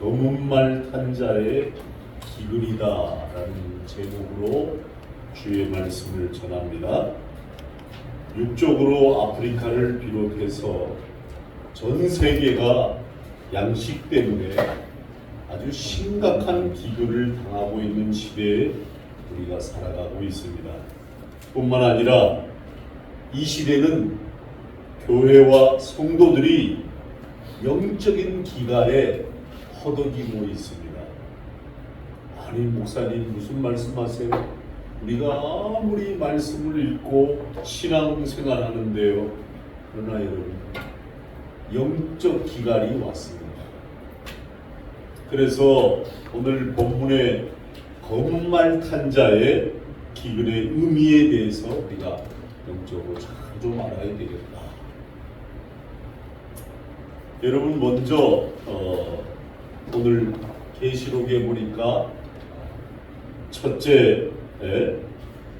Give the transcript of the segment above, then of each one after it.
검은 말 탄 자의 기근이다 라는 제목으로 주의 말씀을 전합니다. 육적으로 아프리카를 비롯해서 전 세계가 양식 때문에 아주 심각한 기근을 당하고 있는 시대에 우리가 살아가고 있습니다. 뿐만 아니라 이 시대는 교회와 성도들이 영적인 기갈에 허덕이고 있습니다. 아니 목사님 무슨 말씀하세요? 우리가 아무리 말씀을 읽고 신앙생활 하는데요. 그러나 여러분 영적 기갈이 왔습니다. 그래서 오늘 본문의 검은 말 탄 자의 기근의 의미에 대해서 우리가 영적으로 좀 알아야 되겠다. 여러분 먼저 오늘 계시록에 보니까 첫째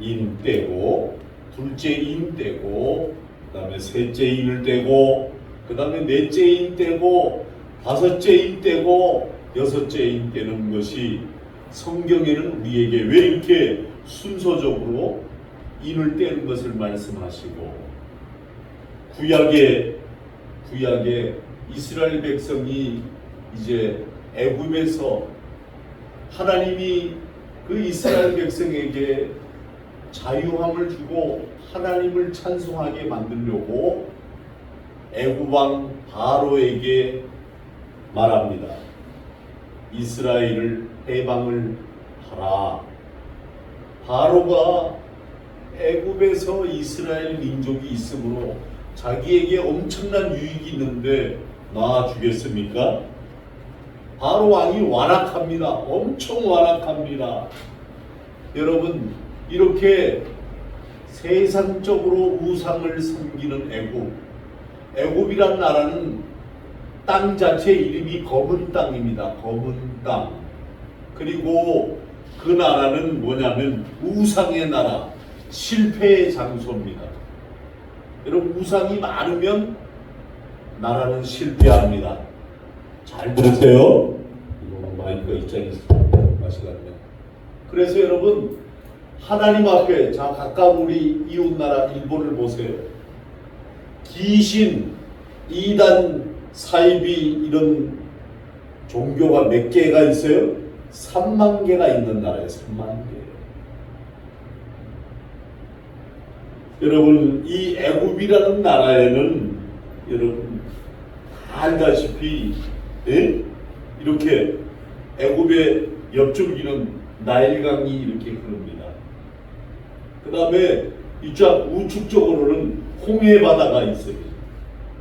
인 떼고, 둘째 인 떼고, 그 다음에 셋째 인을 떼고, 그 다음에 넷째 인 떼고, 다섯째 인 떼고, 여섯째 인 떼는 것이 성경에는 우리에게 왜 이렇게 순서적으로 인을 떼는 것을 말씀하시고, 구약에 이스라엘 백성이 이제 애굽에서 하나님이 그 이스라엘 백성에게 자유함을 주고 하나님을 찬송하게 만들려고 애굽 왕 바로에게 말합니다. 이스라엘을 해방을 하라. 바로가 애굽에서 이스라엘 민족이 있으므로 자기에게 엄청난 유익이 있는데 놔주겠습니까? 바로 왕이 완악합니다. 엄청 완악합니다. 여러분 이렇게 세상적으로 우상을 섬기는 애굽이란 나라는 땅 자체 이름이 검은 땅입니다. 검은 땅. 그리고 그 나라는 뭐냐면 우상의 나라, 실패의 장소입니다. 여러분 우상이 많으면 나라는 실패합니다. 잘 들으세요. 이거 마이크가 입장이 마시겠네. 그래서 여러분 하나님 앞에 자 가까운 우리 이웃 나라 일본을 보세요. 귀신, 이단, 사이비 이런 종교가 몇 개가 있어요? 3만 개가 있는 나라예요. 3만 개. 여러분 이 애굽이라는 나라에는 여러분 다 알다시피 이렇게 애굽의 옆줄기는 나일강이 이렇게 흐릅니다. 그 다음에 이쪽 우측쪽으로는 홍해바다가 있어요.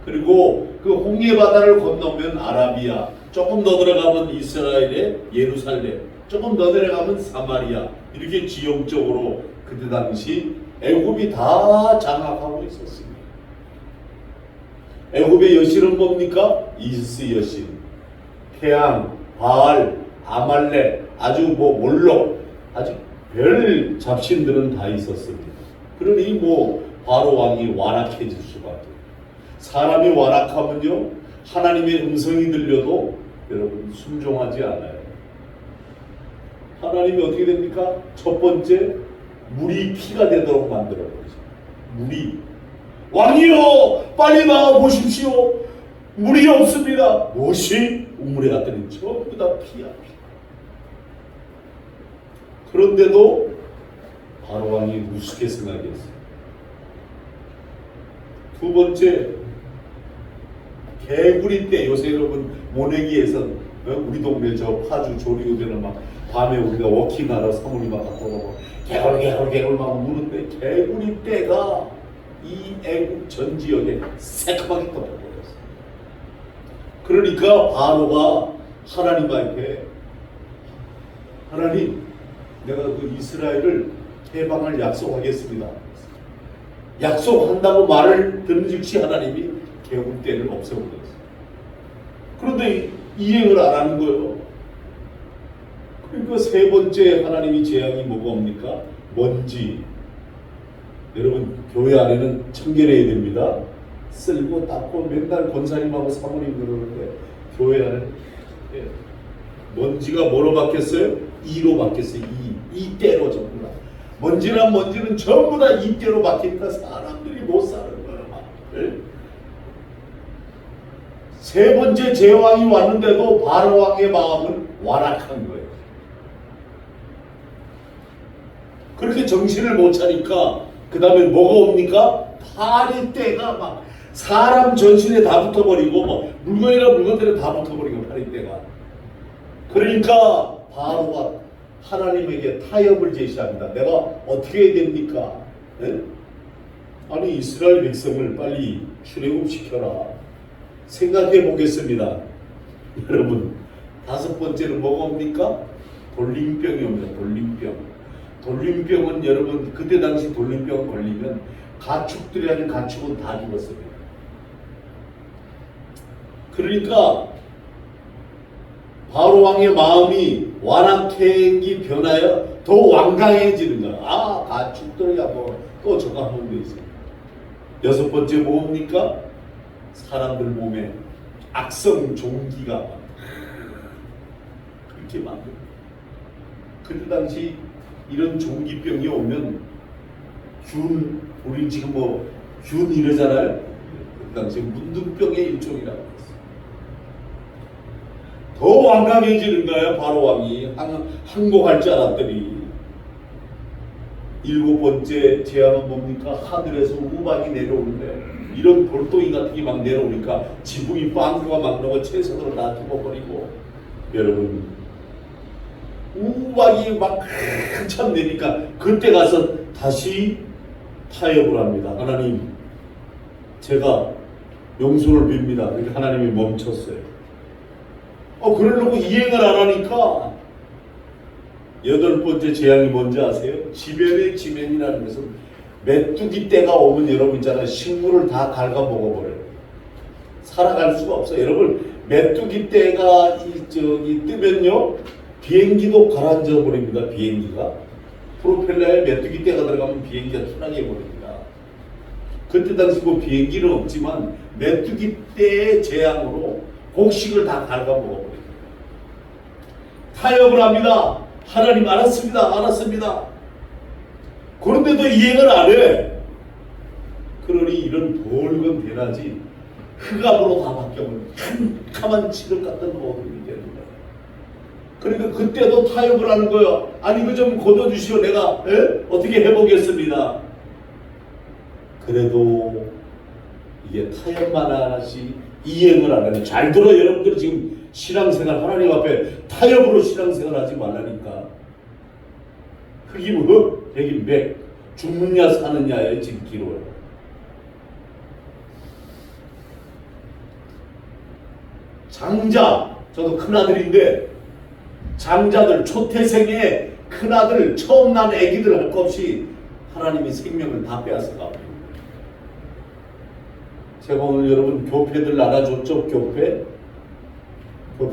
그리고 그 홍해바다를 건너면 아라비아, 조금 더 들어가면 이스라엘의 예루살렘, 조금 더 들어가면 사마리아, 이렇게 지형적으로 그때 당시 애굽이 다 장악하고 있었습니다. 애굽의 여신은 뭡니까? 이시스 여신, 태양, 바알, 아말렉, 아주 몰록, 아주 별 잡신들은 다 있었습니다. 그러니 바로 왕이 완악해질 수밖에. 사람이 완악하면요 하나님의 음성이 들려도 여러분 순종하지 않아요. 하나님이 어떻게 됩니까? 첫 번째 물이 피가 되도록 만들어 버리죠. 물이 왕이여 빨리 나와 보십시오. 물이 없습니다. 무엇이? 우물에 갔더니 전부 다 피야. 그런데도 바로 왕이 우습게 생각했어요. 두 번째 개구리 때 요새 여러분 모내기에서 우리 동네 저 파주 조리우대는 막 밤에 우리가 워킹하러 사모님 막 갖고 오고 개굴 막 무는데 개구리 떼가 이 애국 전 지역에 새까맣게 떠버렸어요. 그러니까 바로가 하나님 앞에 하나님 내가 그 이스라엘을 해방을 약속하겠습니다. 약속한다고 말을 듣는 즉시 하나님이 개구리 떼를 없애버렸어요. 그런데 이행을 안 하는 거예요. 그러니까 세 번째 하나님이 재앙이 뭡니까? 먼지. 여러분 교회 안에는 청결해야 됩니다. 쓸고 닦고 맨날 권사님하고 사모님 그러는데 교회 안에 먼지가 뭐로 바뀌었어요? 이로 바뀌었어요. 이때로 전부 다. 먼지는 전부 다 이때로 바뀌니까 사람들이 못 사는 거예요. 네? 세 번째 제왕이 왔는데도 바로 왕의 마음은 완악한 거예요. 그렇게 정신을 못 차니까 그 다음에 뭐가 옵니까? 파리떼가 막 사람 전신에 다 붙어버리고 뭐 물건들에 다 붙어버리고 파리떼가. 그러니까 바로가 하나님에게 타협을 제시합니다. 내가 어떻게 해야 됩니까? 네? 아니 이스라엘 백성을 빨리 출애굽시켜라. 생각해 보겠습니다. 여러분 다섯 번째는 뭐가 옵니까? 돌림병이 옵니다. 돌림병은 여러분 그때 당시 돌림병 걸리면 가축들이 아닌 가축은 다 죽었습니다. 그러니까 바로 왕의 마음이 완악행기 변하여 더 완강해지는 거야. 아 가축들이야 뭐 또 저거 하면 돼 있어요. 여섯 번째 뭡니까? 사람들 몸에 악성 종기가 그렇게 만들어. 그때 당시 이런 종기병이 오면 우리 지금 뭐 균 이러잖아요. 그 당시 문둥병의 일종이라고 했어요. 더 완강해지는 거예요. 바로 왕이 항복할 줄 알았더니. 일곱 번째 재앙은 뭡니까? 하늘에서 우박이 내려오는데 이런 돌덩이 같은 게 막 내려오니까 지붕이 빵꾸가 막 나고 채소들을 다 죽어버리고. 여러분 우박이 막 한참 내니까 그때 가서 다시 타협을 합니다. 하나님 제가 용서를 빕니다. 그렇게 하나님이 멈췄어요. 그러려고 이행을 안 하니까 여덟 번째 재앙이 뭔지 아세요? 지면의 지면이라는 것은 메뚜기 때가 오면 여러분 있잖아요. 식물을 다 갉아먹어버려요. 살아갈 수가 없어요. 여러분 메뚜기 때가 뜨면요 비행기도 가라앉아 버립니다. 비행기가 프로펠러에 메뚜기 때가 들어가면 비행기가 추락해 버립니다. 그때 당시 뭐 비행기는 없지만 메뚜기 때의 재앙으로 곡식을 다 갉아먹어버립니다. 타협을 합니다. 하나님 알았습니다. 그런데도 이행을 안 해. 그러니 이런 벌건 대낮이 흑암으로 다 바뀌어버리고 캄캄한 칠을 갖다 넣어버리게 되는 거예요. 그러니까 그때도 타협을 하는 거예요. 아니 이거 좀 걷어주시오. 내가 어떻게 해보겠습니다. 그래도 이게 타협만 하지 이행을 안 하는. 잘 들어 여러분들 지금 신앙생활 하나님 앞에 타협으로 신앙생활 하지 말라니까. 흑이면 흑, 백이면 백. 죽느냐 사느냐에 지금 기로예요. 장자, 저도 큰아들인데 장자들 초태생에 큰아들 처음 난 애기들 할 것 없이 하나님이 생명을 다 빼앗아가. 제가 오늘 여러분 교패들 나눠줬죠. 교패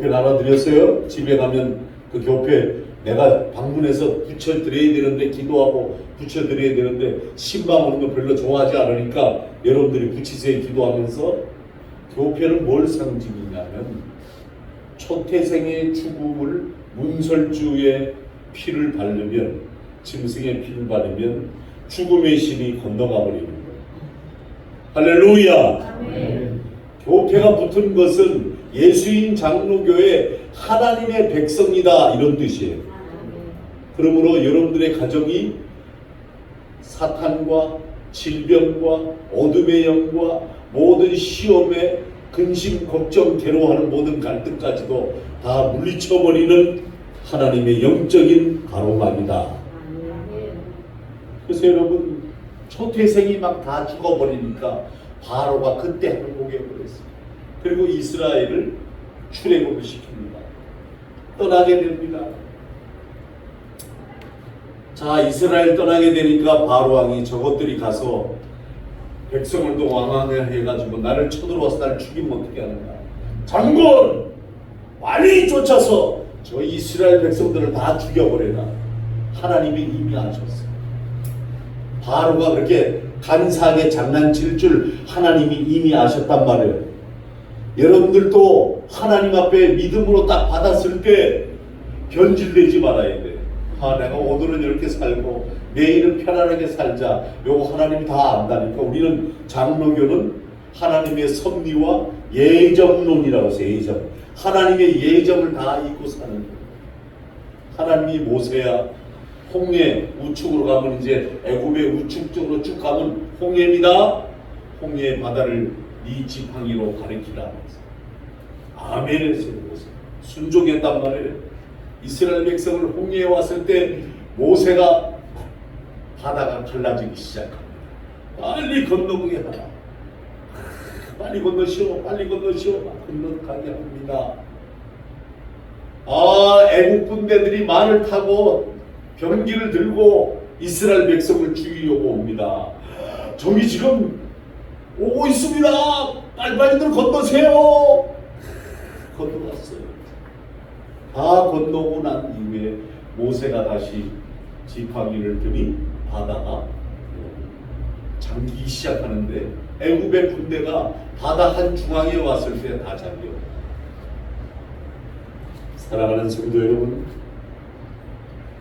나눠드렸어요. 집에 가면 그 교패 내가 방문해서 붙여드려야 되는데 기도하고 붙여드려야 되는데 신방 오는 거 별로 좋아하지 않으니까 여러분들이 붙이세요 기도하면서. 교패는 뭘 상징이냐면 초태생의 죽음을 문설주의 피를 바르면 짐승의 피를 바르면 죽음의 신이 건너가 버리는 거예요. 할렐루야. 아멘. 교패가 붙은 것은 예수인 장로교의 하나님의 백성이다 이런 뜻이에요. 그러므로 여러분들의 가정이 사탄과 질병과 어둠의 영과 모든 시험에 근심 걱정 괴로워하는 모든 갈등까지도 다 물리쳐버리는 하나님의 영적인 가로막이다. 그래서 여러분 초태생이 막 다 죽어버리니까 바로가 그때 항복해버렸어요. 그리고 이스라엘을 출애굽을 시킵니다. 떠나게 됩니다. 자, 이스라엘 떠나게 되니까 바로 왕이 저것들이 가서 백성을 또 왕하게 해가지고 나를 쳐들어와서 나를 죽이면 어떻게 하는가. 장군! 빨리 쫓아서 저 이스라엘 백성들을 다 죽여버려라. 하나님이 이미 아셨어요. 바로가 그렇게 간사하게 장난칠 줄 하나님이 이미 아셨단 말이에요. 여러분들도 하나님 앞에 믿음으로 딱 받았을 때 변질되지 말아야 돼. 내가 오늘은 이렇게 살고 내일은 편안하게 살자. 요거 하나님이 다 안다니까. 우리는 장로교는 하나님의 섭리와 예정론이라고 해서 예정. 하나님의 예정을 다 잊고 사는 거예요. 하나님이 모세야 홍해 우측으로 가면 이제 애굽의 우측 쪽으로 쭉 가면 홍해입니다. 홍해 바다를 네 지팡이로 가리키라. 아멘 했어요. 순종했단 말이에요. 이스라엘 백성을 홍해에 왔을 때 모세가 바다가 갈라지기 시작합니다. 빨리 건너게 하라. 빨리 건너시오. 빨리 건너시오. 건너가게 합니다. 애국 군대들이 말을 타고 병기를 들고 이스라엘 백성을 죽이려고 옵니다. 저기 지금 오고 있습니다. 빨리들 건너세요. 건너갔어요. 다 건너고 난 이후에 모세가 다시 지팡이를 드니 바다가 잠기기 시작하는데 애굽의 군대가 바다 한 중앙에 왔을 때 다 잠겨. 사랑하는 성도 여러분,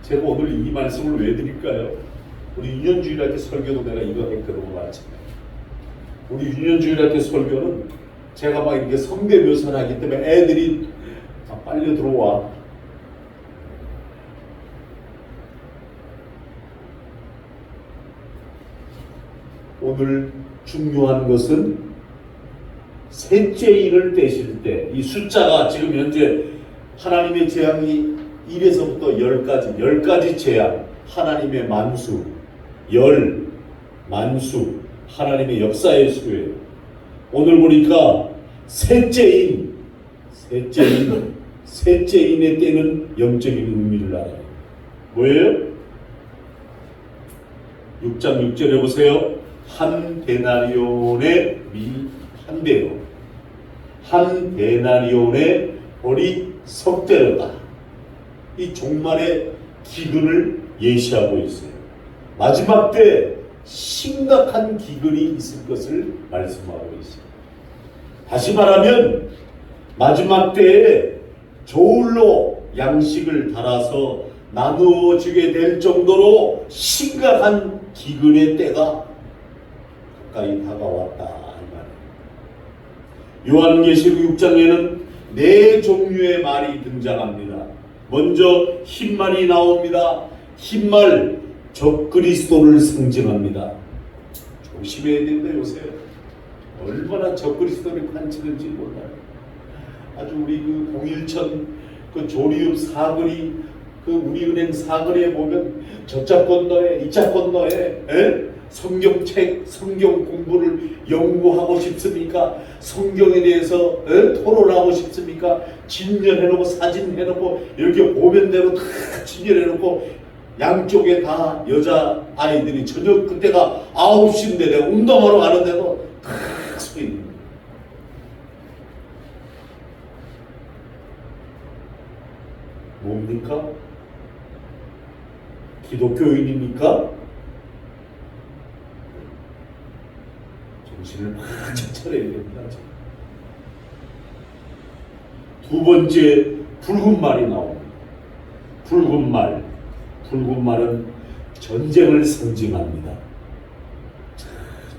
제가 오늘 이 말씀을 왜 드릴까요? 우리 유년주일학교 설교도 내가 이거 했거든요. 우리 유년주일학교 설교는 제가 막 이렇게 성대묘사를 하기 때문에 애들이 빨리 들어와. 오늘 중요한 것은 셋째 인을 떼실 때 이 숫자가 지금 현재 하나님의 재앙이 1에서부터 10가지 재앙, 하나님의 만수, 만수, 하나님의 역사의 수예요. 오늘 보니까 셋째 인의 때는 영적인 의미를 알아요. 뭐예요? 6장 6절에 보세요. 한 데나리온의 한 대요. 한 데나리온의 벌이 석대로다. 이 종말의 기근을 예시하고 있어요. 마지막 때 심각한 기근이 있을 것을 말씀하고 있어요. 다시 말하면 마지막 때에 저울로 양식을 달아서 나누어지게 될 정도로 심각한 기근의 때가 가까이 다가왔다. 요한계시록 6장에는 4종류의 말이 등장합니다. 먼저 흰말이 나옵니다. 흰말 적그리스도를 상징합니다. 조심해야 된다. 요새 얼마나 적그리스도를 판치는지 몰라요. 아주 우리 그 공일천 그 조리읍 사거리 그 우리은행 사거리에 보면 저짝 건너에 이짝 건너에 성경책 성경 공부를 연구하고 싶습니까? 성경에 대해서 토론하고 싶습니까? 진열해놓고 사진 해놓고 이렇게 보면대로 다 진열해놓고 양쪽에 다 여자 아이들이 저녁 그때가 9시인데 내가 운동하러 가는데도 다 서 있는 거예요. 뭡니까? 기독교인입니까? 정신을 바짝 차려야 됩니다. 두 번째, 붉은 말이 나옵니다. 붉은 말은 전쟁을 상징합니다.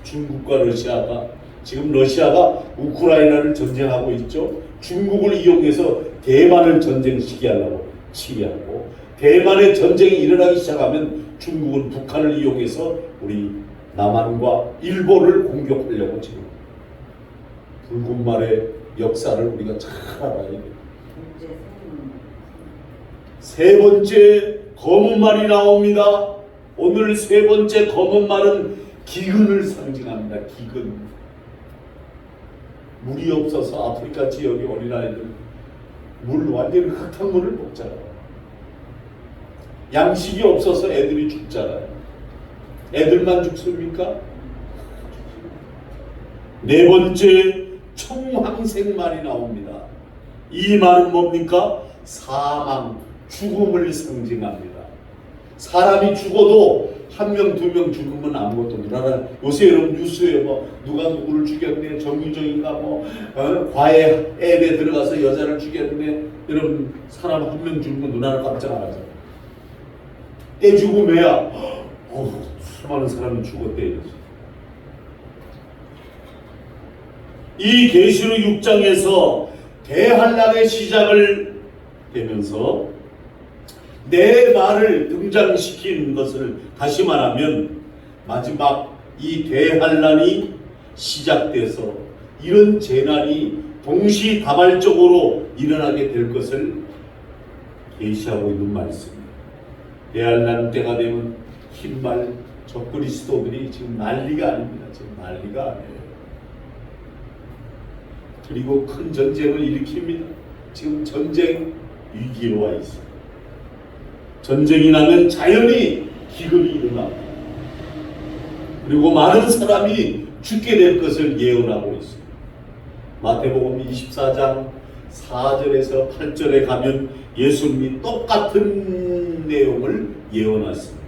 중국과 러시아가 지금 러시아가 우크라이나를 전쟁하고 있죠. 중국을 이용해서 대만을 전쟁시키려고 치기하고 대만의 전쟁이 일어나기 시작하면 중국은 북한을 이용해서 우리 남한과 일본을 공격하려고 지금 붉은 말의 역사를 우리가 잘 알아야 돼요. 세 번째 검은 말이 나옵니다. 오늘 세 번째 검은 말은 기근을 상징합니다. 기근. 물이 없어서 아프리카 지역의 어린아이들 물 완전히 흙탕물을 먹잖아요. 양식이 없어서 애들이 죽잖아요. 애들만 죽습니까? 네 번째 총황색 말이 나옵니다. 이 말은 뭡니까? 사망, 죽음을 상징합니다. 사람이 죽어도 한 명, 두 명 죽으면 아무것도 누나는 요새 여러분 뉴스에 뭐 누가 누구를 죽였네, 정유정인가 뭐 과외 앱에 들어가서 여자를 죽였네. 여러분 사람 한 명 죽으면 누나는 깜짝 안 하죠. 때 죽음에야 수많은 사람이 죽었대 이러지. 이 계시록 6장에서 대환란의 시작을 되면서 내 말을 등장시킨 것을 다시 말하면 마지막 이 대환란이 시작돼서 이런 재난이 동시다발적으로 일어나게 될 것을 계시하고 있는 말씀입니다. 대환란 때가 되면 흰말 적그리스도들이 지금 난리가 아닙니다. 지금 난리가 아니에요. 그리고 큰 전쟁을 일으킵니다. 지금 전쟁 위기로 와 있습니다. 전쟁이 나면 자연히 기근이 일어납니다. 그리고 많은 사람이 죽게 될 것을 예언하고 있습니다. 마태복음 24장 4절에서 8절에 가면 예수님이 똑같은 내용을 예언했습니다.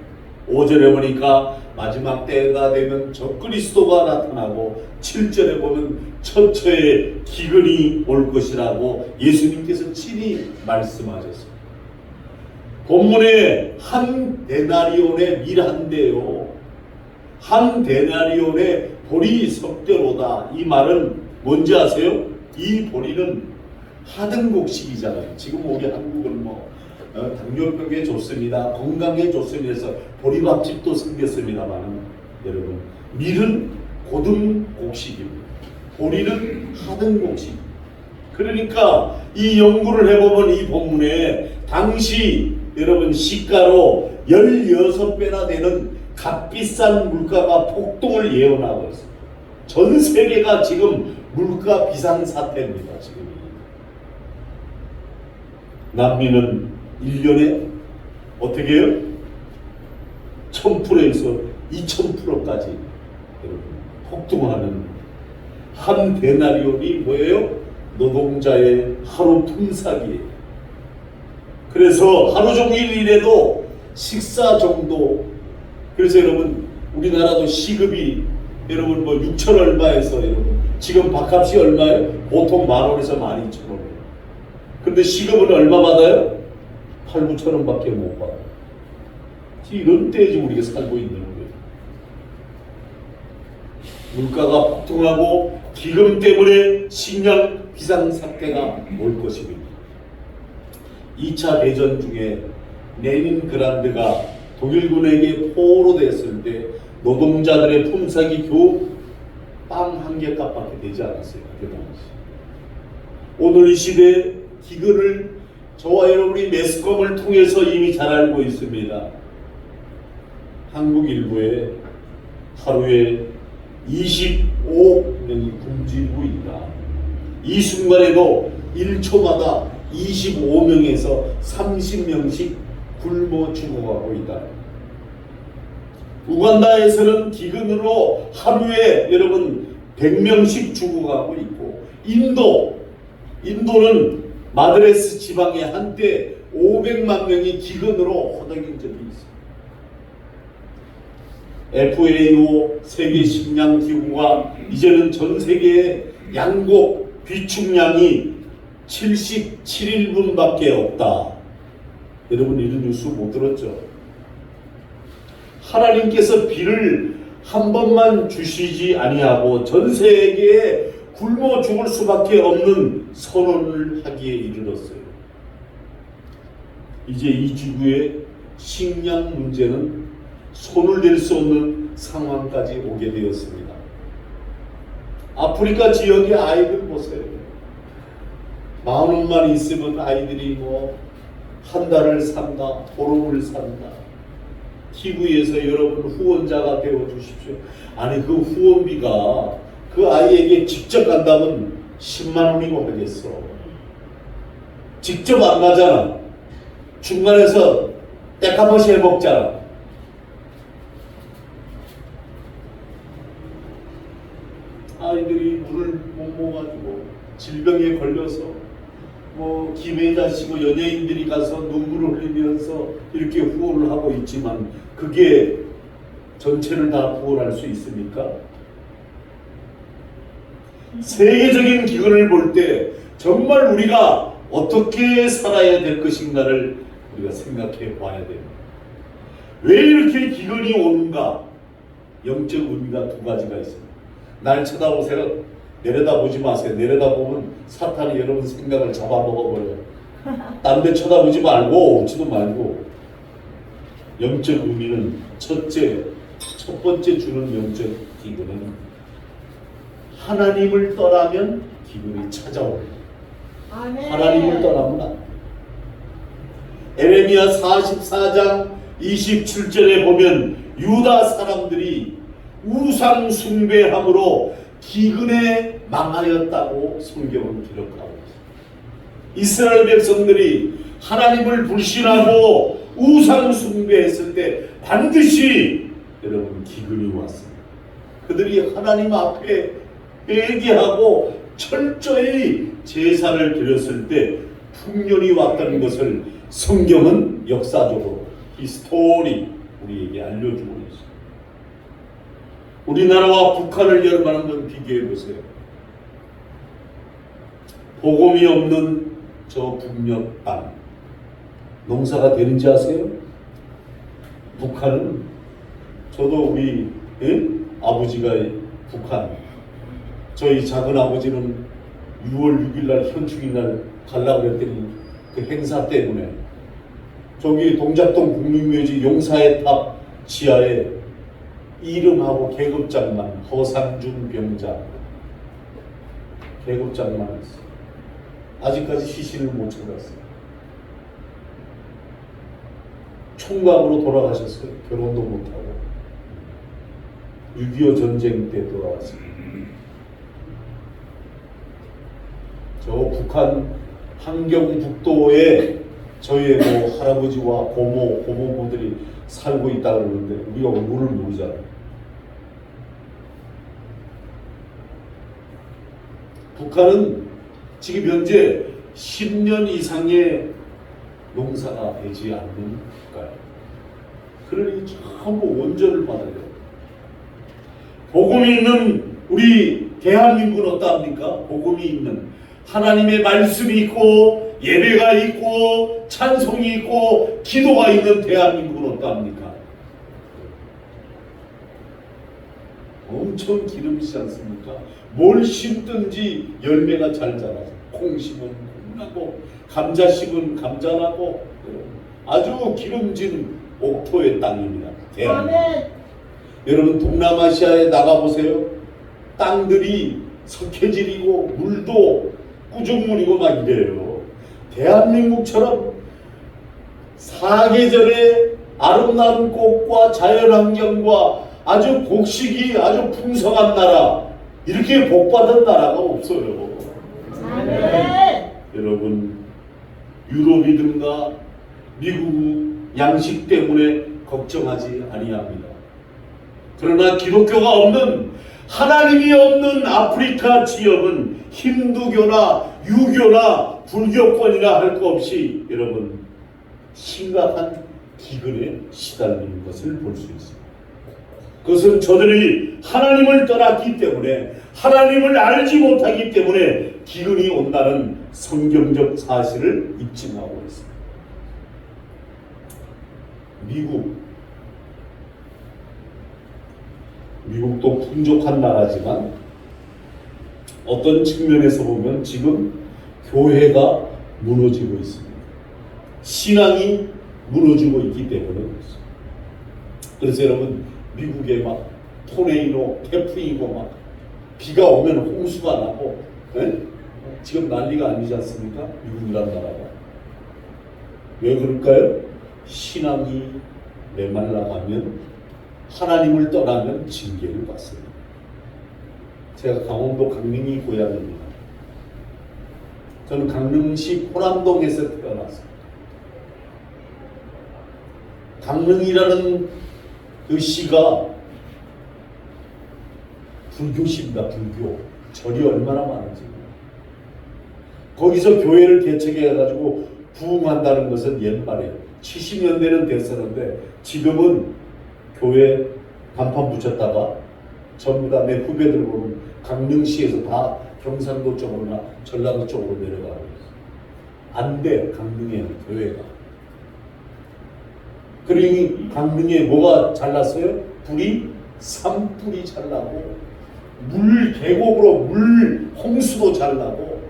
5절에 보니까 마지막 때가 되면 적그리스도가 나타나고 7절에 보면 천처에 기근이 올 것이라고 예수님께서 친히 말씀하셨습니다. 본문에 한 데나리온의 밀한데요, 한 데나리온의 보리 석대로다. 이 말은 뭔지 아세요? 이 보리는 하등곡식이잖아요. 지금 우리 한국은 뭐 당뇨병에 좋습니다, 건강에 좋습니다 해서 보리밥집도 생겼습니다만 여러분 밀은 고등곡식입니다. 보리는 하등곡식. 그러니까 이 연구를 해보면 이 본문에 당시 여러분 시가로 16배나 되는 값비싼 물가가 폭등을 예언하고 있습니다. 전 세계가 지금 물가 비상사태입니다. 지금 남미는 1년에 어떻게 해요? 1000%에서 2000%까지 폭등하는 한 데나리온이 뭐예요? 노동자의 하루 품삯이에요. 그래서 하루 종일 일해도 식사 정도. 그래서 여러분 우리나라도 시급이 여러분 뭐 6천 얼마에서 여러분 지금 밥값이 얼마예요? 보통 10,000원에서 12,000원이에요. 근데 시급은 얼마 받아요? 8,000~9,000원밖에 못 받아요. 이런 때에 지금 우리가 살고 있는 거예요. 물가가 폭등하고 기금 때문에 식량 비상사태가 올 것입니다. 2차 대전 중에 레닌그라드가 독일군에게 포로됐을 때 노동자들의 품삯이 겨우 빵 한 개 값밖에 되지 않았어요. 그때 당시. 오늘 이 시대에 기근을 저와 여러분이 매스컴을 통해서 이미 잘 알고 있습니다. 한국 일부에 하루에 25명이 굶주리고 있다. 이 순간에도 1초마다 25명에서 30명씩 굶어 죽어가고 있다. 우간다에서는 기근으로 하루에 여러분 100명씩 죽어가고 있고, 인도는 마드레스 지방에 한때 500만 명이 기근으로 허덕인 적이 있습니다. FAO 세계식량기구가 이제는 전 세계의 양곡 비축량이 77일분밖에 없다. 여러분 이런 뉴스 못 들었죠? 하나님께서 비를 한 번만 주시지 아니하고 전 세계에 굶어 죽을 수밖에 없는 선언을 하기에 이르렀어요. 이제 이 지구의 식량 문제는 손을 댈 수 없는 상황까지 오게 되었습니다. 아프리카 지역의 아이들 보세요. 10,000원만 있으면 아이들이 뭐 한 달을 산다, 보름을 산다. TV에서 여러분 후원자가 되어 주십시오. 아니 그 후원비가 그 아이에게 직접 간다면 10만 원이고 하겠어. 직접 안 가잖아. 중간에서 딱 한 번씩 해먹잖아. 아이들이 물을 못 먹어가지고 질병에 걸려서 뭐 김혜자씨고 연예인들이 가서 눈물을 흘리면서 이렇게 후원을 하고 있지만 그게 전체를 다 후원할 수 있습니까? 세계적인 기근을 볼 때 정말 우리가 어떻게 살아야 될 것인가를 우리가 생각해 봐야 됩니다. 왜 이렇게 기근이 오는가? 영적 의미가 두 가지가 있습니다. 날 쳐다보세요. 내려다보지 마세요. 내려다보면 사탄이 여러분 생각을 잡아먹어버려요. 딴 데 쳐다보지 말고 오지도 말고. 영적 의미는 첫 번째 주는 영적 기근은 하나님을 떠나면 기근이 찾아옵니다. 하나님을 떠나면 안 돼요. 에레미야 44장 27절에 보면 유다 사람들이 우상 숭배함으로 기근에 망하였다고 성경은 기록하고 있습니다. 이스라엘 백성들이 하나님을 불신하고 우상 숭배했을 때 반드시 여러분 기근이 왔습니다. 그들이 하나님 앞에 회개하고 철저히 제사를 드렸을 때 풍년이 왔다는 것을 성경은 역사적으로 히스토리 우리에게 알려주고 있습니다. 우리나라와 북한을 여러분 한번 비교해 보세요. 복음이 없는 저 북녘 땅 농사가 되는지 아세요? 북한은 저도 우리 아버지가 북한 저희 작은 아버지는 6월 6일 날 현충일 날 가려고 그랬더니 그 행사 때문에 저기 동작동 국민묘지 용사의 탑 지하에 이름하고 계급장만 허상준 병장 계급장만 있어. 아직까지 시신을 못 찾았어요. 총각으로 돌아가셨어요. 결혼도 못하고 6.25 전쟁 때 돌아왔습니다. 저 북한 함경북도에 저희의 뭐 할아버지와 고모부들이 살고 있다 그러는데 우리가 얼굴을 모르잖아요. 북한은 지금 현재 10년 이상의 농사가 되지 않는 국가예요. 그러니 전부 원전을 받아야 돼요. 복음이 있는 우리 대한민국은 어떠합니까? 복음이 있는 하나님의 말씀이 있고 예배가 있고 찬송이 있고 기도가 있는 대한민국은 어떠합니까? 엄청 기름지지 않습니까? 뭘 심든지 열매가 잘 자라서 콩 심은 콩 나고 감자 심은 감자 나고 아주 기름진 옥토의 땅입니다. 대한민국. 여러분 동남아시아에 나가보세요. 땅들이 석회질이고 물도 꾸중물이고 막 이래요. 대한민국처럼 사계절의 아름다운 꽃과 자연환경과 아주 곡식이 아주 풍성한 나라 이렇게 복받은 나라가 없어요. 여러분 유럽이든가 미국 양식 때문에 걱정하지 아니합니다. 그러나 기독교가 없는 하나님이 없는 아프리카 지역은 힌두교나 유교나 불교권이나 할 것 없이 여러분 심각한 기근에 시달리는 것을 볼 수 있습니다. 그것은 저들이 하나님을 떠났기 때문에 하나님을 알지 못하기 때문에 기근이 온다는 성경적 사실을 입증하고 있습니다. 미국도 풍족한 나라지만 어떤 측면에서 보면 지금 교회가 무너지고 있습니다. 신앙이 무너지고 있기 때문에 그렇습니다. 그래서 여러분 미국에 막 토네이도 태풍이고 막 비가 오면 홍수가 나고 지금 난리가 아니지 않습니까? 미국이란 나라가. 왜 그럴까요? 신앙이 메말라가면 하나님을 떠나면 징계를 받습니다. 제가 강원도 강릉이 고향입니다. 저는 강릉시 호남동에서 태어났습니다. 강릉이라는 그 시가 불교시입니다. 불교. 절이 얼마나 많은지. 거기서 교회를 개척해가지고 부흥한다는 것은 옛말이에요. 70년대는 됐었는데 지금은 교회 간판 붙였다가 전부 다 내 후배들 보면 강릉시에서 다 경상도 쪽으로나 전라도 쪽으로 내려가고 있어요. 안 돼, 강릉에 교회가. 그러니 강릉에 뭐가 잘났어요? 불이 산불이 잘나고 물 계곡으로 물 홍수도 잘나고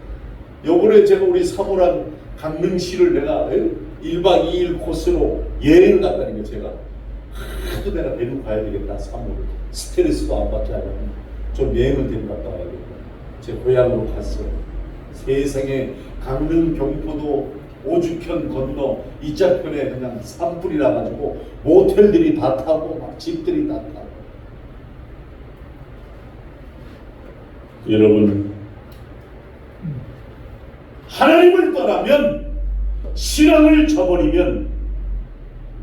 요번에 제가 우리 사모랑 강릉시를 내가 1박 2일 코스로 여행을 갔다는 게 제가 하도 내가 데리고 가야 되겠다. 사모를 스트레스도 안 받지 않으면 좀 여행을 데리고 갔다 와야겠다. 제 고향으로 갔어요. 세상에 강릉 경포도 오죽현 건너 이자편에 그냥 산불이 나가지고 모텔들이 다 타고 막 집들이 다 타고. 여러분, 하나님을 떠나면, 신앙을 저버리면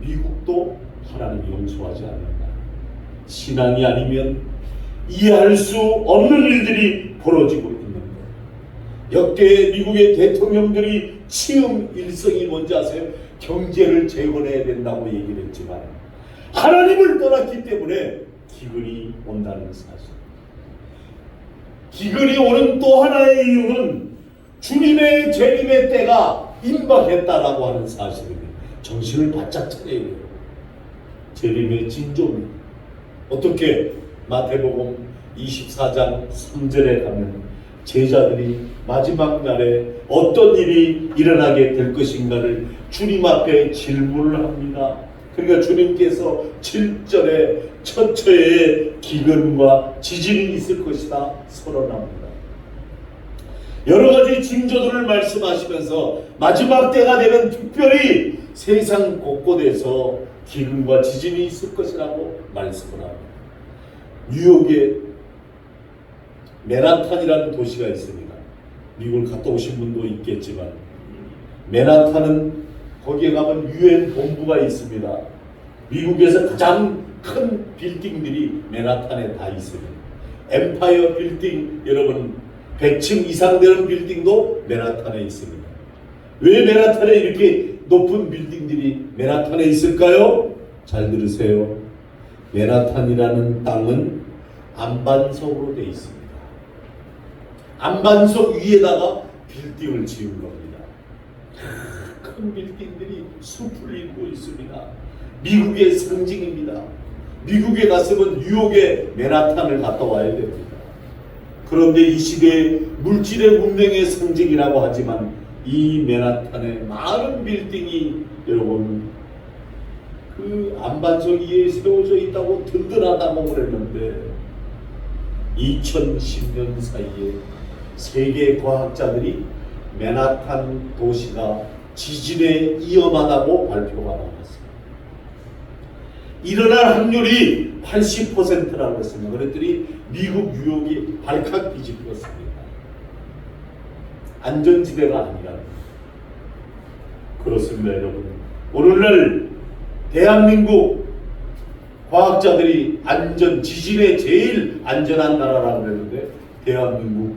미국도 하나님이 용서하지 않는다. 신앙이 아니면 이해할 수 없는 일들이 벌어지고 있는 거예요. 역대 미국의 대통령들이 치움 일성이 뭔지 아세요? 경제를 재건해야 된다고 얘기를 했지만 하나님을 떠났기 때문에 기근이 온다는 사실. 기근이 오는 또 하나의 이유는 주님의 재림의 때가 임박했다라고 하는 사실입니다. 정신을 바짝 차려야 돼요. 재림의 징조입니다. 어떻게? 마태복음 24장 3절에 가면 제자들이 마지막 날에 어떤 일이 일어나게 될 것인가를 주님 앞에 질문을 합니다. 그러니까 주님께서 7절에 천처에 기근과 지진이 있을 것이다 선언합니다. 여러 가지 징조들을 말씀하시면서 마지막 때가 되면 특별히 세상 곳곳에서 기근과 지진이 있을 것이라고 말씀을 합니다. 뉴욕에 맨하탄이라는 도시가 있습니다. 미국을 갔다 오신 분도 있겠지만 맨하탄은 거기에 가면 유엔 본부가 있습니다. 미국에서 가장 큰 빌딩들이 맨하탄에 다 있습니다. 엠파이어 빌딩, 여러분 100층 이상 되는 빌딩도 맨하탄에 있습니다. 왜 맨하탄에 이렇게 높은 빌딩들이 맨하탄에 있을까요? 잘 들으세요. 맨하탄이라는 땅은 안반석으로 되어 있습니다. 안반석 위에다가 빌딩을 지은 겁니다. 큰 빌딩들이 숲을 잇고 있습니다. 미국의 상징입니다. 미국에 갔으면 뉴욕의 맨하탄을 갔다 와야 됩니다. 그런데 이 시대에 물질의 문명의 상징이라고 하지만 이 맨하탄에 많은 빌딩이 여러분 그 안반석 위에 세워져 있다고 든든하다고 그랬는데 2010년 사이에 세계 과학자들이 맨하탄 도시가 지진에 위험하다고 발표가 나왔습니다. 일어날 확률이 80%라고 했습니다. 그랬더니 미국 뉴욕이 발칵 뒤집혔습니다. 안전지대가 아니라. 그렇습니다, 여러분. 오늘날 대한민국 과학자들이 지진에 제일 안전한 나라라고 그랬는데 대한민국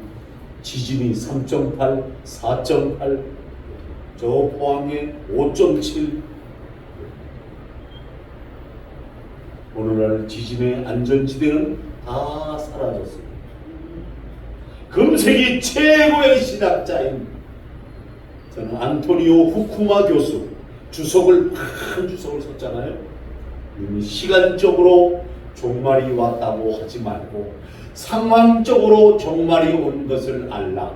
지진이 3.8, 4.8, 저 포항에 5.7. 오늘날 지진의 안전지대는 다 사라졌습니다. 금세기 최고의 신학자인 저는 안토니오 후쿠마 교수, 주석을 큰 주석을 썼잖아요. 시간적으로 종말이 왔다고 하지 말고 상황적으로 종말이 온 것을 알라.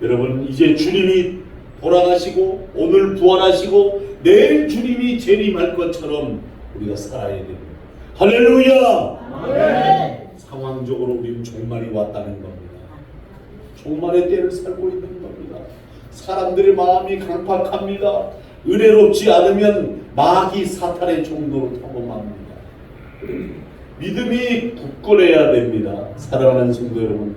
여러분, 이제 주님이 돌아가시고 오늘 부활하시고 내일 주님이 재림할 것처럼 우리가 살아야 됩니다. 할렐루야! 네. 상황적으로 우리는 종말이 왔다는 겁니다. 종말의 때를 살고 있는 겁니다. 사람들의 마음이 강팍합니다. 은혜롭지 않으면 마귀 사탄의 종로로 탐험합니다. 믿음이 굳건해야 됩니다. 사랑하는 성도 여러분,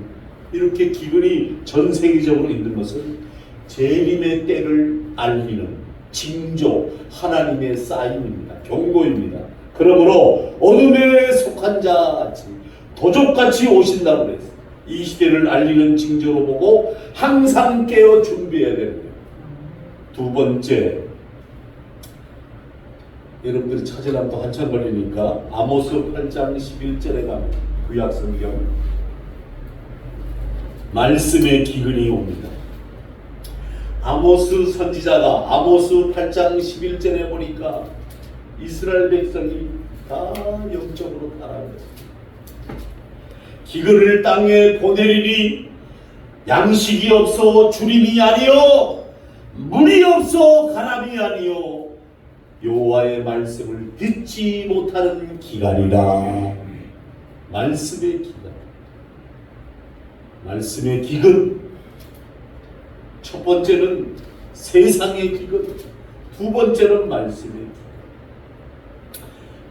이렇게 기근이 전 세계적으로 있는 것은 재림의 때를 알리는 징조, 하나님의 사인입니다. 경고입니다. 그러므로 어둠에 속한 자같이 도적같이 오신다고 그랬어요. 이 시대를 알리는 징조로 보고 항상 깨어 준비해야 되는 거예요. 두 번째, 여러분들이 찾으려면 또 한참 걸리니까 아모스 8장 11절에 가면 구약성경 말씀의 기근이 옵니다. 아모스 선지자가 아모스 8장 11절에 보니까 이스라엘 백성이 다 영적으로 타락했어요. 기근을 땅에 보내리니 양식이 없어 주림이 아니요 물이 없어 가람이 아니요 여호와의 말씀을 듣지 못하는 기간이라. 말씀의 기간, 말씀의 기근. 첫 번째는 세상의 기근, 두 번째는 말씀의 기근.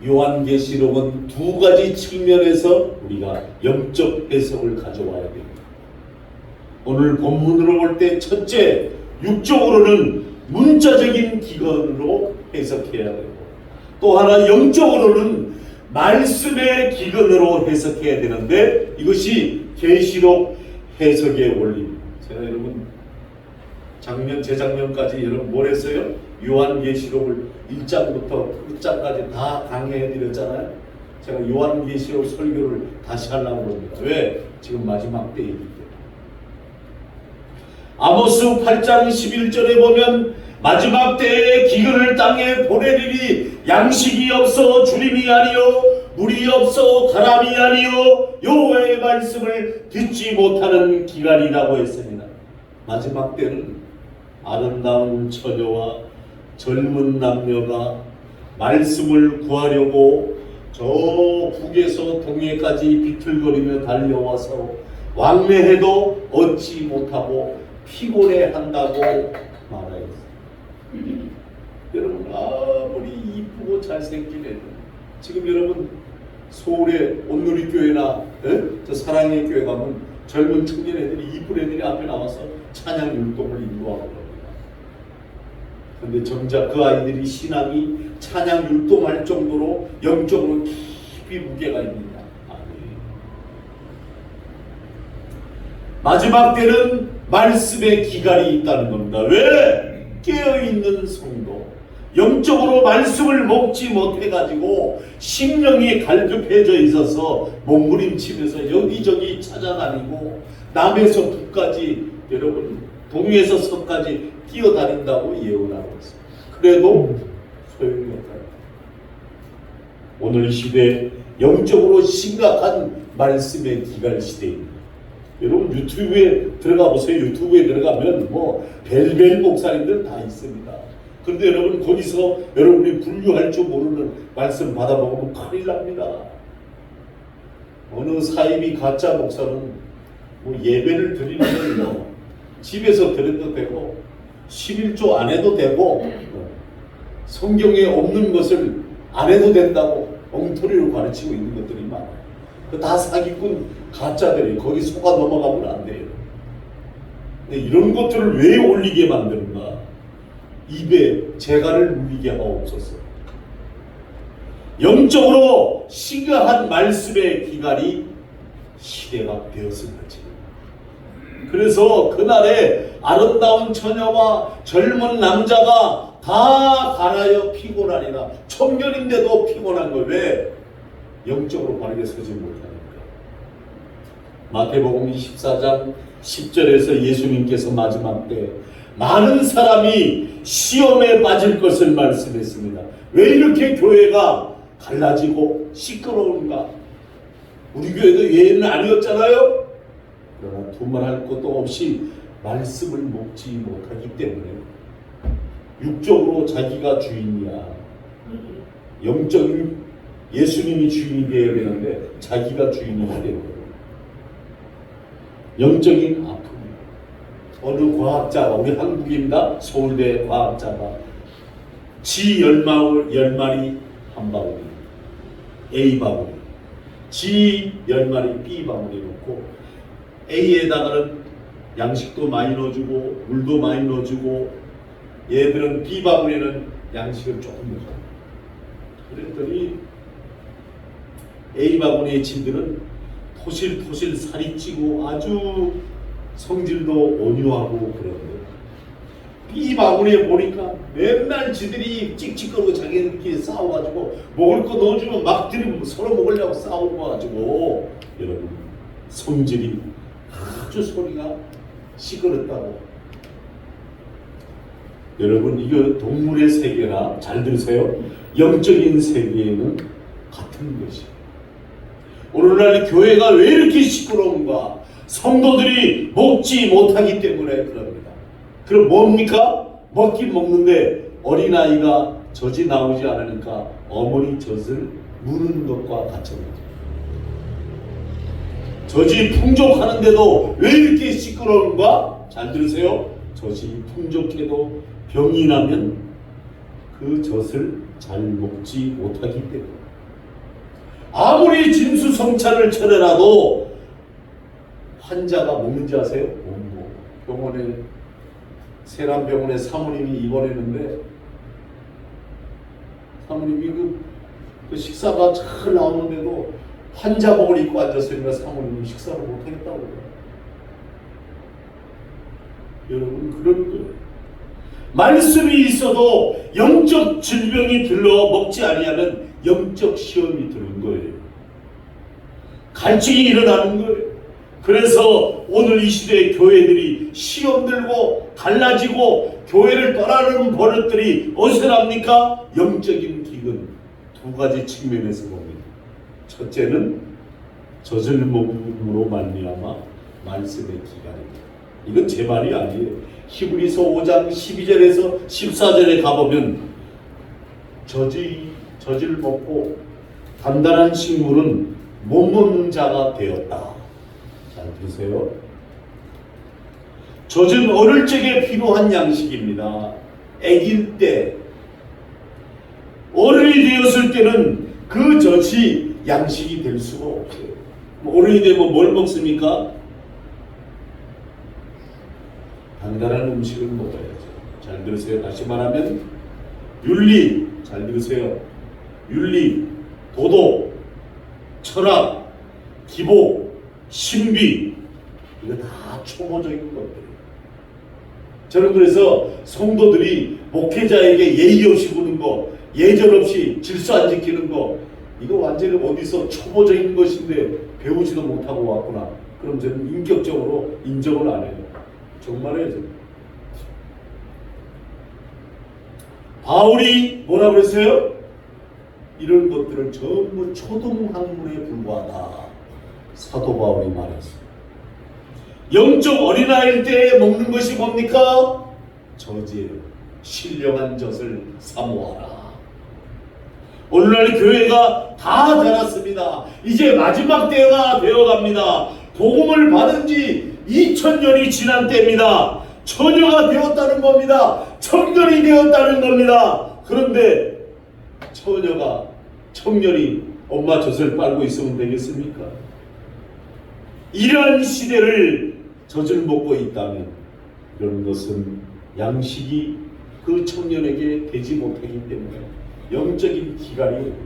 요한계시록은 두 가지 측면에서 우리가 영적 해석을 가져와야 됩니다. 오늘 본문으로 볼 때 첫째, 육적으로는 문자적인 기근으로 해석해야 되고, 또 하나 영적으로는 말씀의 기근으로 해석해야 되는데, 이것이 계시록 해석의 원리입니다. 제가 여러분 재작년까지 여러분 뭘 했어요? 요한계시록을 1장부터 끝장까지 다 강의해 드렸잖아요. 제가 요한계시록 설교를 다시 하려고 합니다. 왜? 지금 마지막 때이기 때문에. 아모스 8장 11절에 보면 마지막 때에 기근을 땅에 보내리니 양식이 없어 주림이 아니요 물이 없어 가람이 아니요 여호와의 말씀을 듣지 못하는 기간이라고 했습니다. 마지막 때는 아름다운 처녀와 젊은 남녀가 말씀을 구하려고 저 북에서 동해까지 비틀거리며 달려와서 왕래해도 얻지 못하고 피곤해한다고 말하였어요. 여러분, 아무리 이쁘고 잘생긴 애들, 지금 여러분 서울의 온누리교회나 저 사랑의 교회 가면 젊은 청년 애들이, 이쁜 애들이 앞에 나와서 찬양 율동을 인도하고 그럽니다. 근데 정작 그 아이들이 신앙이 찬양 율동할 정도로 영적으로 깊이 무게가 있느냐? 아니에요. 마지막 때는 말씀의 기간이 있다는 겁니다. 왜? 깨어있는 성도, 영적으로 말씀을 먹지 못해가지고 심령이 갈급해져 있어서 몸부림치면서 여기저기 찾아다니고 남에서 북까지, 여러분 동에서 서까지 뛰어다닌다고 예언하고 있습니다. 그래도 소용이 없다. 오늘 시대 영적으로 심각한 말씀의 기갈 시대입니다. 여러분 유튜브에 들어가 보세요. 유튜브에 들어가면 뭐 벨벨 목사님들 다 있습니다. 그런데 여러분 거기서 여러분이 분류할 줄 모르는 말씀 받아먹으면 큰일 납니다. 어느 사이비 가짜 목사는 뭐 예배를 드리는 건 뭐 집에서 드려도 되고 11조 안 해도 되고 성경에 없는 것을 안 해도 된다고 엉터리로 가르치고 있는 것들이 많아요. 다 사기꾼 가짜들이 거기 속아 넘어가면 안 돼요. 근데 이런 것들을 왜 올리게 만드는가? 입에 재갈을 물리게 하옵소서. 영적으로 심각한 말씀의 기간이 시대가 되었을 것입니다. 그래서 그날에 아름다운 처녀와 젊은 남자가 다 갈아여 피곤하니라. 청년인데도 피곤한 거 왜? 영적으로 바르게 서지 못하니까. 마태복음 24장 10절에서 예수님께서 마지막 때 많은 사람이 시험에 빠질 것을 말씀했습니다. 왜 이렇게 교회가 갈라지고 시끄러운가? 우리 교회도 예외는 아니었잖아요. 그러나 두말할 것도 없이 말씀을 먹지 못하기 때문에 육적으로 자기가 주인이야. 영적인 예수님이 주인이 되어야 되는데 자기가 주인이 되어야 돼요. 영적인 아픔. 어느 과학자가, 우리 한국입니다. 서울대 과학자가 지 10마리 한 바구니, A 바구니, 지 10마리 B 바구니 놓고 A에다가는 양식도 많이 넣어주고 물도 많이 넣어주고 얘들은 B 바구니는 양식을 조금 넣어줘. 그랬더니 A 바구니의 지들은 토실토실 살이 찌고 아주 성질도 온유하고 그런데 이 바구니에 보니까 맨날 지들이 찍찍거리고 자기들끼리 싸워가지고 먹을 거 넣어주면 막 들이면 서로 먹으려고 싸우고 가지고 여러분 성질이 아주 소리가 시끄럽다고. 여러분 이거 동물의 세계나 잘 들으세요. 영적인 세계에는 같은 것이. 오늘날 교회가 왜 이렇게 시끄러운가? 성도들이 먹지 못하기 때문에 그럽니다. 그럼 뭡니까? 먹긴 먹는데 어린아이가 젖이 나오지 않으니까 어머니 젖을 무는 것과 같습니다. 젖이 풍족하는데도 왜 이렇게 시끄러운가? 잘 들으세요. 젖이 풍족해도 병이 나면 그 젖을 잘 먹지 못하기 때문에 아무리 진수성찬을 차려놔도 환자가 먹는지 아세요? 병원에 세남병원에 사모님이 입원했는데 사모님이 그 식사가 잘 나오는데도 환자복을 입고 앉았으니까 사모님이 식사를 못하겠다고 그래요. 여러분 그런 거예요. 말씀이 있어도 영적 질병이 들러 먹지 아니하면 영적 시험이 드는 거예요. 갈증이 일어나는 거예요. 그래서 오늘 이 시대의 교회들이 시험 들고 갈라지고 교회를 떠나는 버릇들이 어디서 납니까? 영적인 기근 두 가지 측면에서 봅니다. 첫째는 젖을 먹음으로 말미암아 말씀의 기간입니다. 이건 제 말이 아니에요. 히브리서 5장 12절에서 14절에 가보면 젖을 먹고 단단한 식물은 못 먹는 자가 되었다. 잘 들으세요. 젖은 어릴 적에 필요한 양식입니다. 아기일 때 어른이 되었을 때는 그 젖이 양식이 될 수가 없어요. 어른이 되면 뭘 먹습니까? 단단한 음식을 먹어야죠. 잘 들으세요. 다시 말하면 윤리, 잘 들으세요. 윤리, 도덕, 철학, 기복, 신비, 이거 다 초보적인 것들이에요. 저는 그래서 성도들이 목회자에게 예의 없이 구는 거, 예절 없이 질서 안 지키는 거, 이거 완전히 어디서 초보적인 것인데 배우지도 못하고 왔구나. 그럼 저는 인격적으로 인정을 안 해요. 정말이에요. 바울이 뭐라 그랬어요? 이런 것들은 전부 초등학문에 불과하다. 사도 바울이 말했어요. 영적 어린아이일 때 먹는 것이 뭡니까? 젖이에요. 신령한 젖을 사모하라. 오늘날 교회가 다 자랐습니다. 이제 마지막 때가 되어갑니다. 복음을 받은 지 2000년이 지난 때입니다. 처녀가 되었다는 겁니다. 청년이 되었다는 겁니다. 그런데 청년이 엄마 젖을 빨고 있으면 되겠습니까? 이러한 시대를 젖을 먹고 있다면 이런 것은 양식이 그 청년에게 되지 못하기 때문에 영적인 기갈이 옵니다.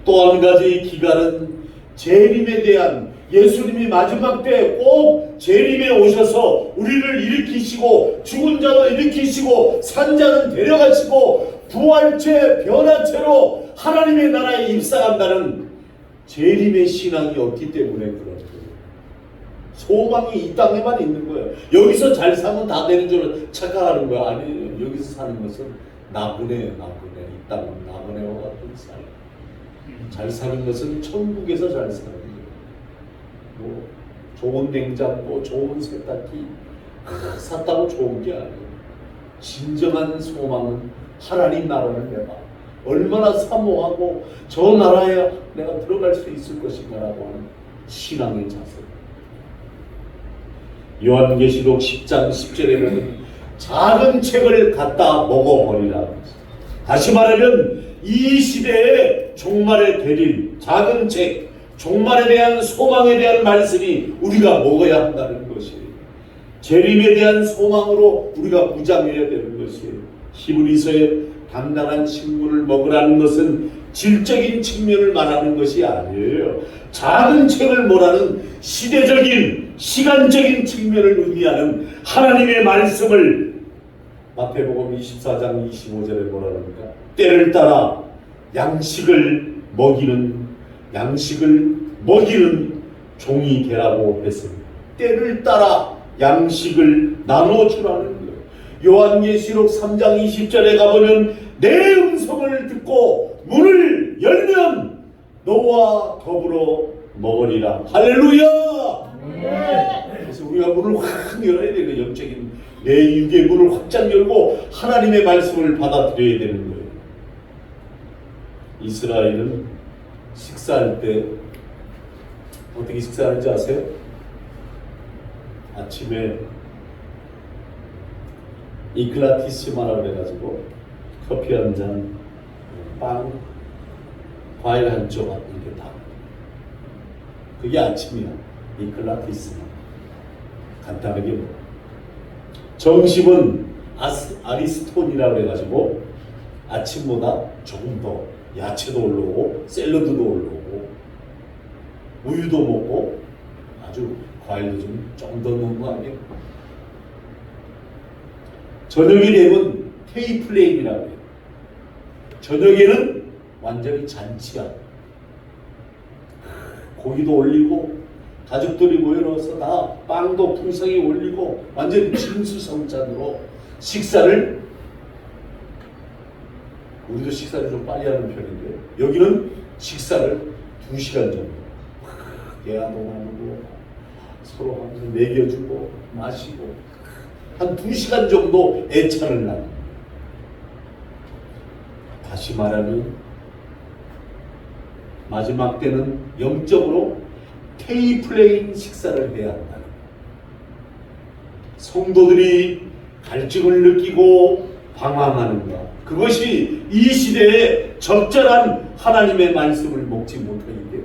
또 한 가지 기갈은 재림에 대한, 예수님이 마지막 때 꼭 재림에 오셔서 우리를 일으키시고 죽은 자도 일으키시고 산자는 데려가시고 부활체 변화체로 하나님의 나라에 입상한다는 재림의 신앙이 없기 때문에 그런 거예요. 소망이 이 땅에만 있는 거예요. 여기서 잘 사면 다 되는 줄 착각하는 거예요. 아니에요. 여기서 사는 것은 나그네예요. 나그네. 이 땅은 나그네와 같은 삶. 잘 사는 것은 천국에서 잘 사는 거예요. 뭐 좋은 냉장고, 좋은 세탁기 샀다고 좋은 게 아니에요. 진정한 소망은 하나님 나라를 내가 얼마나 사모하고 저 나라에 내가 들어갈 수 있을 것인가라고 하는 신앙의 자세. 요한계시록 10장 10절에 보면 작은 책을 갖다 먹어버리라. 다시 말하면 이 시대에 종말에 되릴 작은 책, 종말에 대한 소망에 대한 말씀이 우리가 먹어야 한다는 것이에요. 재림에 대한 소망으로 우리가 무장해야 되는 것이에요. 히브리서에 단단한 식물을 먹으라는 것은 질적인 측면을 말하는 것이 아니에요. 작은 책을 몰아는 시대적인 시간적인 측면을 의미하는 하나님의 말씀을 마태복음 24장 25절에 뭐라 합니까? 때를 따라 양식을 먹이는 종이 되라고 했습니다. 때를 따라 양식을 나눠주라는 거예요. 요한계시록 3장 20절에 가보면 내 음성을 듣고 문을 열면 너와 더불어 먹으리라. 할렐루야. 그래서 우리가 문을 확 열어야 되는 영적인 내 육의 문을 확장 열고 하나님의 말씀을 받아들여야 되는 거예요. 이스라엘은 식사할 때 어떻게 식사하는지 아세요? 아침에 이클라티시마라고 해가지고 커피 한 잔, 빵, 과일 한 조각 이렇게 다. 그게 아침이야. 이클라티시마. 간단하게 뭐. 정심은 아리스톤이라고 해가지고 아침보다 조금 더 야채도 올라오고 샐러드도 올라오고 우유도 먹고 아주 과일도 좀 더 넣은 거 아니에요? 저녁이 되면 테이플레인이라고 해요. 저녁에는 완전히 잔치야. 고기도 올리고 가족들이 모여넣어서 다 빵도 풍성히 올리고 완전히 진수성찬으로 식사를, 우리도 식사를 좀 빨리 하는 편인데 여기는 식사를 2시간 정도 대화도 나누고 서로 하면서 먹여주고 마시고 한 2시간 정도 애찬을 나눕니다. 다시 말하면 마지막 때는 영적으로 테이플레인 식사를 해야 한다. 성도들이 갈증을 느끼고 방황하는 것, 그것이 이 시대에 적절한 하나님의 말씀을 먹지 못하기 때문에.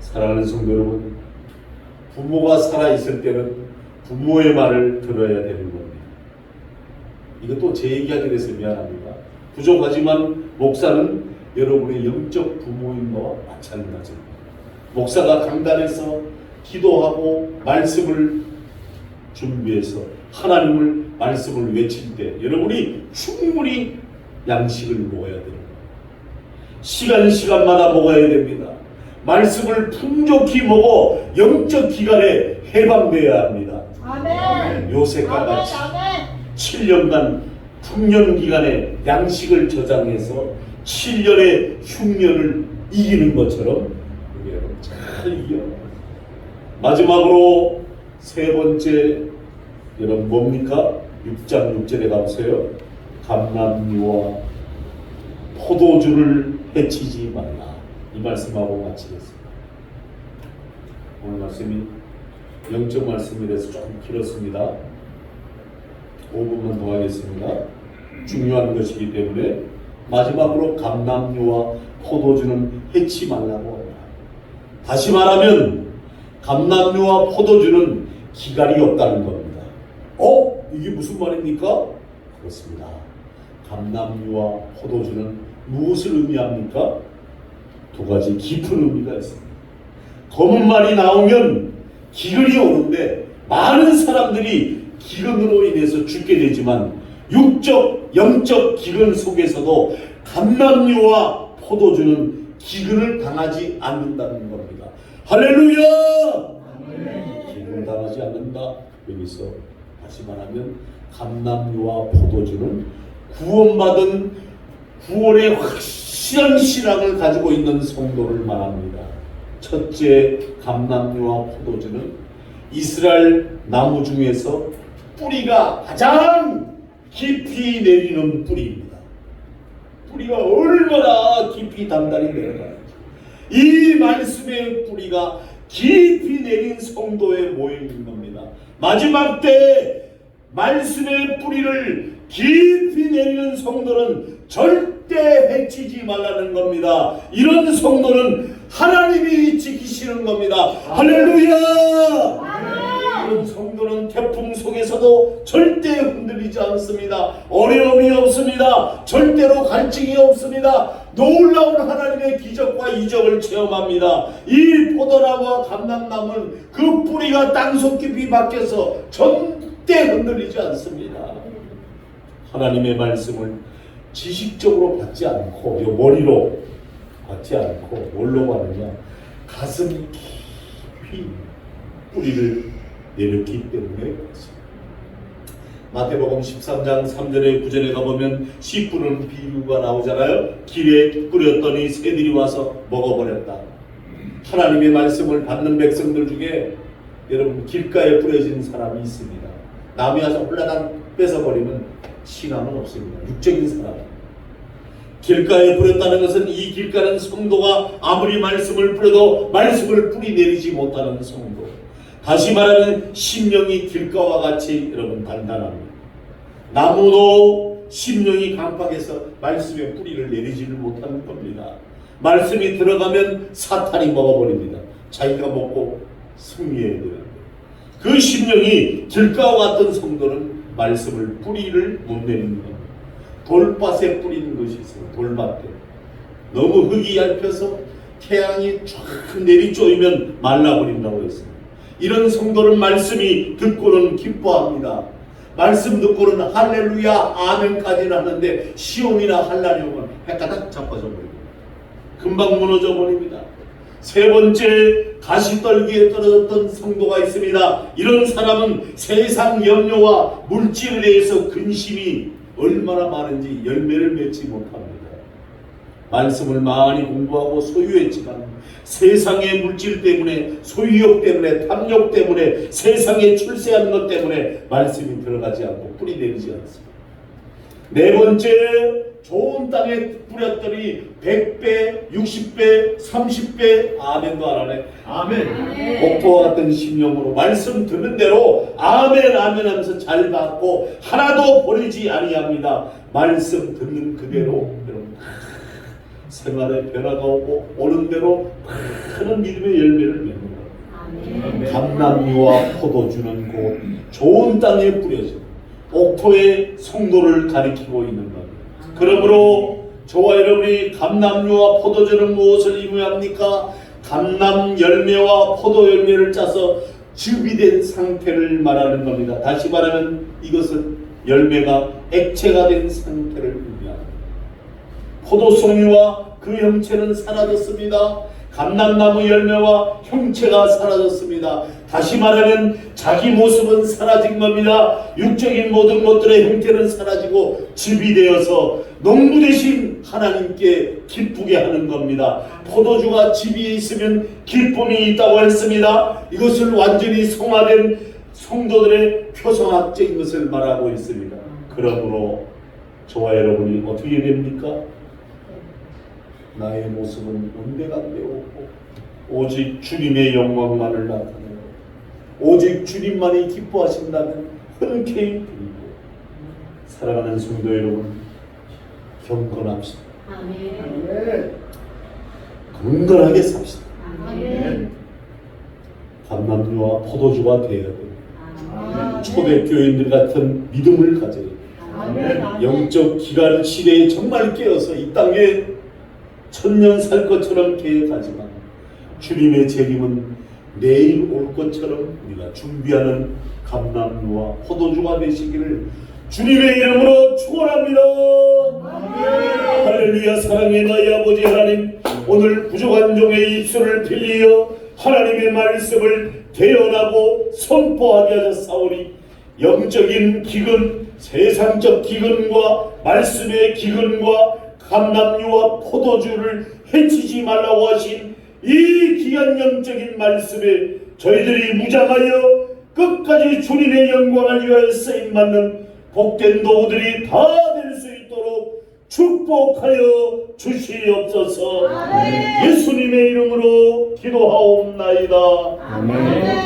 사랑하는 성도 여러분, 부모가 살아있을 때는 부모의 말을 들어야 되는 겁니다. 이것도 제 얘기하게 돼서 미안합니다. 부족하지만 목사는 여러분의 영적 부모인 것과 마찬가지입니다. 목사가 강단에서 기도하고 말씀을 준비해서 하나님을 말씀을 외칠 때 여러분이 충분히 양식을 먹어야 됩니다. 시간마다 먹어야 됩니다. 말씀을 풍족히 먹어 영적 기간에 해방되어야 합니다. 아멘. 요셉과 같이 7년간 풍년 기간에 양식을 저장해서 7년의 흉년을 이기는 것처럼 잘 이겨. 마지막으로 세 번째, 여러분 뭡니까? 6장 6절에 가보세요. 감람류와 포도주를 해치지 말라. 이 말씀하고 마치겠습니다. 오늘 말씀이 영적 말씀이라서 조금 길었습니다. 5분만 더 하겠습니다. 중요한 것이기 때문에 마지막으로 감람류와 포도주는 해치 말라고 합니다. 다시 말하면 감람류와 포도주는 기갈이 없다는 겁니다. 이게 무슨 말입니까? 그렇습니다. 감람류와 포도주는 무엇을 의미합니까? 두 가지 깊은 의미가 있습니다. 검은 말이 나오면 기근이 오는데 많은 사람들이 기근으로 인해서 죽게 되지만 육적, 영적 기근 속에서도 감람류와 포도주는 기근을 당하지 않는다는 겁니다. 할렐루야! 기근을 당하지 않는다. 여기서 다시 말하면 감람류와 포도주는 구원받은 구원의 확실한 신앙을 가지고 있는 성도를 말합니다. 첫째, 감람류와 포도주는 이스라엘 나무 중에서 뿌리가 가장 깊이 내리는 뿌리입니다. 뿌리가 얼마나 깊이 단단히 내려가는지. 이 말씀의 뿌리가 깊이 내린 성도의 모형인 겁니다. 마지막 때 말씀의 뿌리를 깊이 내리는 성도는 절대 해치지 말라는 겁니다. 이런 성도는 하나님이 지키시는 겁니다. 할렐루야! 여러분, 성도는 태풍 속에서도 절대 흔들리지 않습니다. 어려움이 없습니다. 절대로 갈증이 없습니다. 놀라운 하나님의 기적과 이적을 체험합니다. 이 포도나무와 감람나무는 그 뿌리가 땅속 깊이 박혀서 절대 흔들리지 않습니다. 하나님의 말씀을 지식적으로 받지 않고 머리로 받지 않고 뭘로 받느냐? 가슴 깊이 뿌리를 내렸기 때문에 그렇습니다. 마태복음 13장 3절에 9절에 가보면 씨 뿌리는 비유가 나오잖아요. 길에 뿌렸더니 새들이 와서 먹어버렸다. 하나님의 말씀을 받는 백성들 중에 여러분, 길가에 뿌려진 사람이 있습니다. 남이 와서 홀라당 뺏어버리면 신앙은 없습니다. 육적인 사람. 길가에 뿌렸다는 것은 이 길가는 성도가 아무리 말씀을 뿌려도 말씀을 뿌리 내리지 못하는 성도. 다시 말하면 심령이 길가와 같이 여러분 단단합니다. 나무도 심령이 강팍해서 말씀의 뿌리를 내리지를 못하는 겁니다. 말씀이 들어가면 사탄이 먹어버립니다. 자기가 먹고 승리해야 되는데, 그 심령이 길가와 같은 성도는 말씀을 뿌리를 못 내리는 겁니다. 돌밭에 뿌리는 것이 있어요. 돌밭에 너무 흙이 얇혀서 태양이 쫙 내리쪼이면 말라버린다고 했습니다. 이런 성도는 말씀이 듣고는 기뻐합니다. 말씀 듣고는 할렐루야 아멘까지는 하는데 시험이나 할라리 오면 헷가닥 자빠져 버립니다. 금방 무너져 버립니다. 세 번째, 가시떨기에 떨어졌던 성도가 있습니다. 이런 사람은 세상 염려와 물질에 대해서 근심이 얼마나 많은지 열매를 맺지 못합니다. 말씀을 많이 공부하고 소유했지만 세상의 물질 때문에, 소유욕 때문에, 탐욕 때문에, 세상에 출세하는 것 때문에 말씀이 들어가지 않고 뿌리 내리지 않습니다. 네 번째, 좋은 땅에 뿌렸더니 100배, 60배, 30배 아멘도 안 하네. 아멘. 복도와 같은 심령으로 말씀 듣는 대로 아멘 아멘 하면서 잘 받고 하나도 버리지 아니합니다. 말씀 듣는 그대로 여러분 생활에 변화가 오고 오는 대로 큰 믿음의 열매를 맺는 것. 감람류와 포도주는 곧 좋은 땅에 뿌려진 옥토의 성도를 가리키고 있는 겁니다. 그러므로 저와 여러분이 감람류와 포도주는 무엇을 의미합니까? 감람 열매와 포도 열매를 짜서 즙이 상태를 말하는 겁니다. 다시 말하면 이것은 열매가 액체가 된 상태를 의미합니다. 포도송이와 그 형체는 사라졌습니다. 감람나무 열매와 형체가 사라졌습니다. 다시 말하면 자기 모습은 사라진 겁니다. 육적인 모든 것들의 형태는 사라지고 즙이 되어서 농부 대신 하나님께 기쁘게 하는 겁니다. 포도주가 즙이 있으면 기쁨이 있다고 했습니다. 이것을 완전히 성화된 성도들의 표성학적인 것을 말하고 있습니다. 그러므로 저와 여러분이 어떻게 됩니까? 나의 모습은 온데간데 없고 오직 주님의 영광만을 나타내고 오직 주님만이 기뻐하신다면 흔쾌히 드리고 사랑하는 성도 여러분, 경건합시다. 아멘. 건강하게 삽시다. 아멘. 감람류와 포도주가 되어야 됩니다. 초대교인들 같은 믿음을 가져야 됩니다. 아멘. 영적 기간 시대에 정말 깨어서 이 땅에 천년 살 것처럼 계획하지만 주님의 재림은 내일 올 것처럼 우리가 준비하는 감람류와 포도주가 되시기를 주님의 이름으로 축원합니다. 할렐루야. 사랑의 나의 아버지 하나님, 오늘 부족한 종의 입술을 빌리어 하나님의 말씀을 대언하고 선포하게 하셨사오니 영적인 기근, 세상적 기근과 말씀의 기근과 감람류와 포도주를 해치지 말라고 하신 이 귀한 영적인 말씀에 저희들이 무장하여 끝까지 주님의 영광을 위하여 쓰임받는 복된 도구들이 다 될 수 있도록 축복하여 주시옵소서. 예수님의 이름으로 기도하옵나이다. 아멘.